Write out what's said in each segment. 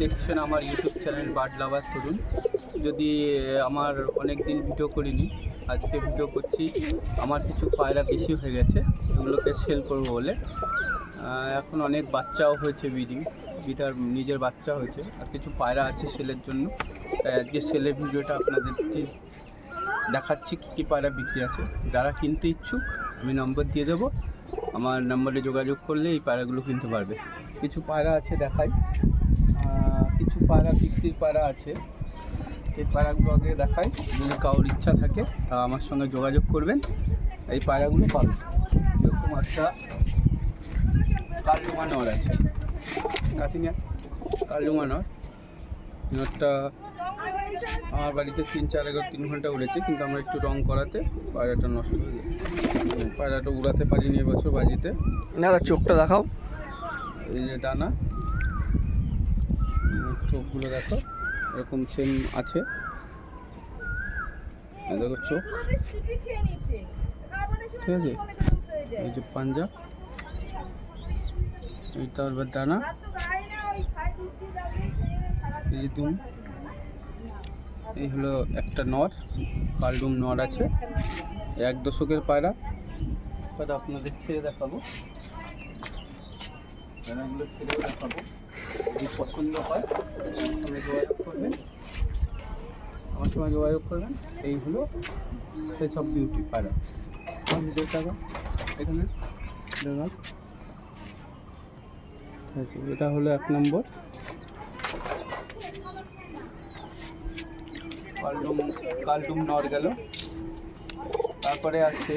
দেখছেন আমার YouTube channel bird লাভার তরুণ। যদি আমার অনেক দিন ভিডিও করিনি, আজকে ভিডিও করছি। আমার কিছু পায়রা বেশি হয়ে গেছে, এগুলোকে সেল করব বলে। এখন অনেক বাচ্চাও হয়েছে, বিটার নিজের বাচ্চা হয়েছে, আর কিছু পায়রা আছে সেলের জন্য। তাই আজকে সেলের ভিডিওটা আপনাদের দেখাচ্ছি কী পায়রা বিক্রি আছে। যারা কিনতে ইচ্ছুক আমি নম্বর দিয়ে দেবো, আমার নম্বরে যোগাযোগ করলে এই পায়রাগুলো কিনতে পারবে। কিছু পায়রা আছে দেখাই, কিছু পায়রা বিক্রির পায়রা আছে। এই পায়রাগুলো আগে দেখাই, যদি কারোর ইচ্ছা থাকে আমার সঙ্গে যোগাযোগ করবেন, এই পায়রাগুলো পাবেন। এরকম একটা কালডুমা নর আছে, কাছিনা কালডুমা নরটা আমার বাড়িতে 3 ঘন্টা উড়েছে, কিন্তু আমরা একটু রং করাতে পায়রাটা নষ্ট হয়ে গেছে। পায়রাটা উড়াতে পারিনি এবছর বাজিতে। না, চোখটা দেখাও। এই যে ডানা, চোখগুলো দেখো এরকম সেম আছে, দেখো চোখ, ঠিক আছে। এই যে পাঞ্জা, এইটা আবার ডানা, এই যে দুম, এই হলো একটা নর, কালডুম নর আছে। 1 দশকের পায়রা। আপনাদের ছেড়ে দেখাবো, পায়রাগুলো ছেড়েও দেখাবো। যদি পছন্দ হয় আমার সঙ্গে যোগাযোগ করবেন। এই হলো সেসব বিউটি পায়রা। টাকা এখানে দেখা, এটা হলো 1 নম্বর কালডুম নর গেল। তারপরে আছে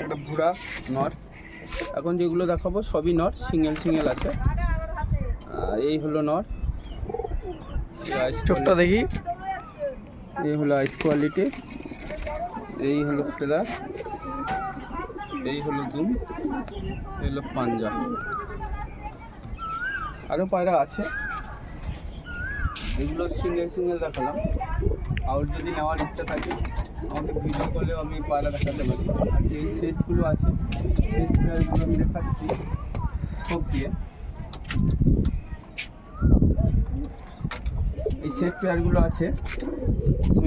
একটা ভুরা নর। এখন যেগুলো দেখাবো সবই নর, সিঙ্গেল আছে। এই হলো নর, চোখটা দেখি। এই হলো আইস কোয়ালিটি, এই হলো ফেদার, এই হলো দুম, এই হলো পাঞ্জা। আরও পায়রা আছে, এগুলো সিঙ্গেল দেখালাম। আর যদি নেওয়ার ইচ্ছা থাকে আমাকে ভিডিও কলেও আমি পায়রা দেখাতে পারি। আর এই সেটগুলো আছে, সেট পেয়ারগুলো আমি দেখাচ্ছি সব দিয়ে। এই সেট পেয়ারগুলো আছে,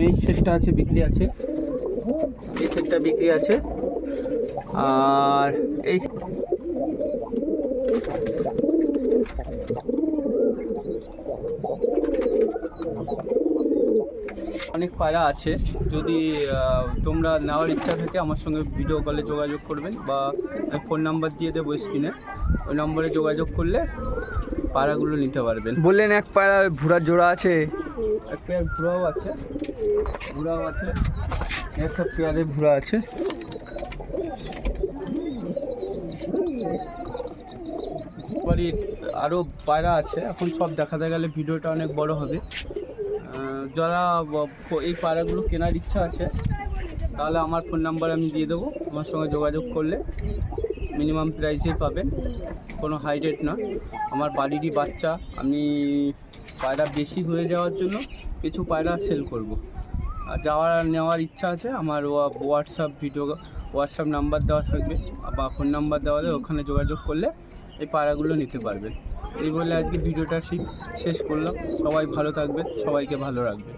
এই সেটটা আছে বিক্রি আছে, এই সেটটা বিক্রি আছে। আর এই অনেক পায়রা আছে। যদি তোমরা নেওয়ার ইচ্ছা থাকে আমার সঙ্গে ভিডিও কলে যোগাযোগ করবেন, বা ফোন নাম্বার দিয়ে দেবো স্ক্রিনে, ওই নম্বরে যোগাযোগ করলে পায়রাগুলো নিতে পারবেন। বললেন এক পায়রা ভুরার জোড়া আছে, এক পেয়ার ভুরাও আছে, একটা পেয়ারে ভুরা আছে। আরও পায়রা আছে, এখন সব দেখাতে গেলে ভিডিওটা অনেক বড় হবে। যারা এই পায়রাগুলো কেনার ইচ্ছা আছে তাহলে আমার ফোন নাম্বার আমি দিয়ে দেবো, আমার সঙ্গে যোগাযোগ করলে মিনিমাম প্রাইসে পাবেন, কোনো হাই রেট না। আমার বাড়িরই বাচ্চা, আমি পায়রা বেশি হয়ে যাওয়ার জন্য কিছু পায়রা সেল করব। আর নেওয়ার ইচ্ছা আছে, আমার হোয়াটসঅ্যাপ নাম্বার দেওয়া থাকবে বা ফোন নাম্বার দেওয়া হবে, ওখানে যোগাযোগ করলে এই পায়রাগুলো নিতে পারবেন। এই বলে আজকে ভিডিওটা শেষ করলাম। সবাই ভালো থাকবেন, সবাইকে ভালো রাখবেন।